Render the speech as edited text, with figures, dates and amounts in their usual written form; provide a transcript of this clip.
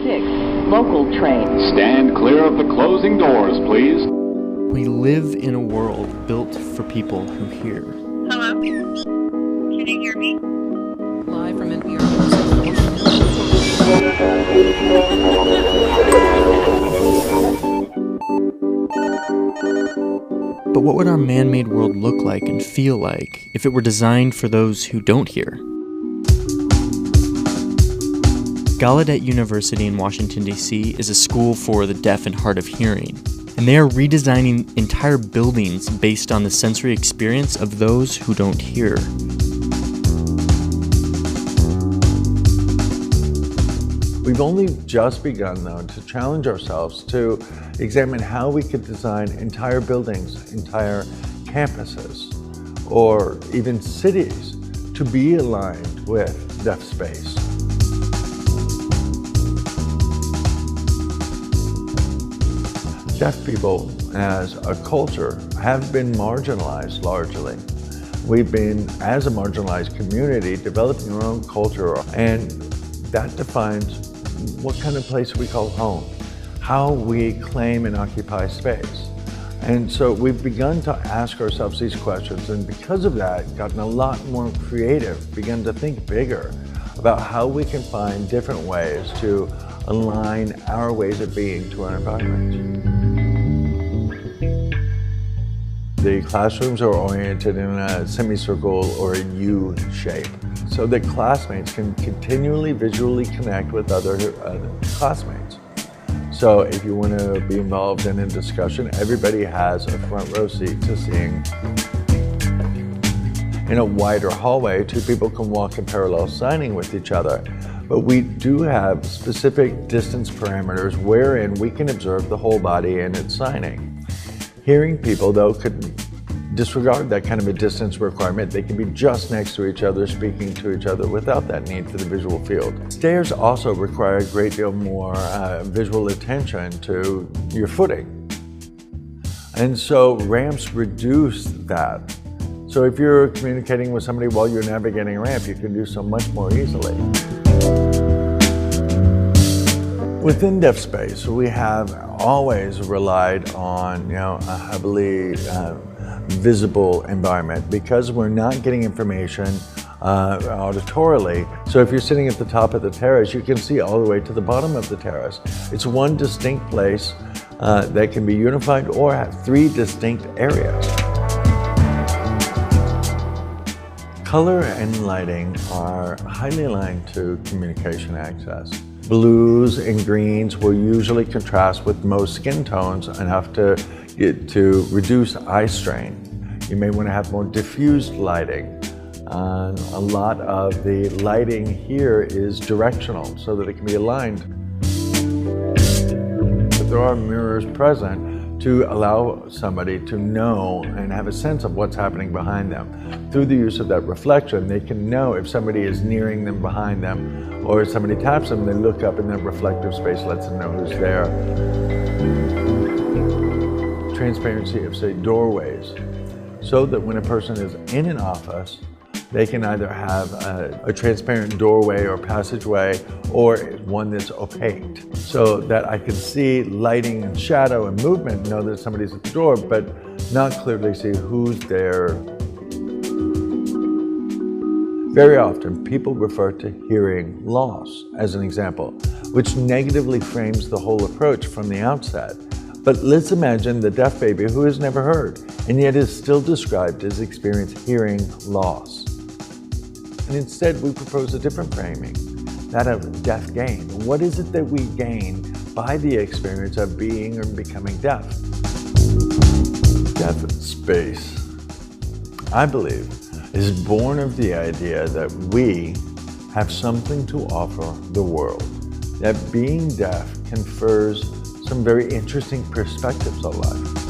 local train. Stand clear of the closing doors, please. We live in a world built for people who hear. Hello? Can you hear me? Live from NPR. But what would our man-made world look like and feel like if it were designed for those who don't hear? Gallaudet University in Washington, D.C. is a school for the deaf and hard of hearing, and they are redesigning entire buildings based on the sensory experience of those who don't hear. We've only just begun, though, to challenge ourselves to examine how we could design entire buildings, entire campuses, or even cities to be aligned with deaf space. Deaf people as a culture have been marginalized largely. We've been, as a marginalized community, developing our own culture, and that defines what kind of place we call home, how we claim and occupy space. And so we've begun to ask ourselves these questions, and because of that, gotten a lot more creative, begun to think bigger about how we can find different ways to align our ways of being to our environment. The classrooms are oriented in a semicircle or a U shape, so that classmates can continually visually connect with other classmates. So if you want to be involved in a discussion, everybody has a front row seat to seeing. In a wider hallway, two people can walk in parallel signing with each other, but we do have specific distance parameters wherein we can observe the whole body in its signing. Hearing people, though, could disregard that kind of a distance requirement. They can be just next to each other, speaking to each other without that need for the visual field. Stairs also require a great deal more visual attention to your footing. And so ramps reduce that. So if you're communicating with somebody while you're navigating a ramp, you can do so much more easily. Within deaf space, we have always relied on a heavily visible environment because we're not getting information auditorily. So if you're sitting at the top of the terrace, you can see all the way to the bottom of the terrace. It's one distinct place that can be unified or have three distinct areas. Color and lighting are highly aligned to communication access. Blues and greens will usually contrast with most skin tones enough to reduce eye strain. You may want to have more diffused lighting. A lot of the lighting here is directional so that it can be aligned. But there are mirrors present to allow somebody to know and have a sense of what's happening behind them. Through the use of that reflection, they can know if somebody is nearing them behind them, or if somebody taps them, they look up and that reflective space lets them know who's there. Transparency of, say, doorways, so that when a person is in an office, they can either have a transparent doorway or passageway, or one that's opaque, so that I can see lighting and shadow and movement, know that somebody's at the door, but not clearly see who's there. Very often, people refer to hearing loss as an example, which negatively frames the whole approach from the outset. But let's imagine the deaf baby who has never heard, and yet is still described as experiencing hearing loss. And instead, we propose a different framing, that of deaf gain. What is it that we gain by the experience of being or becoming deaf? Deaf space, I believe, is born of the idea that we have something to offer the world, that being deaf confers some very interesting perspectives on life.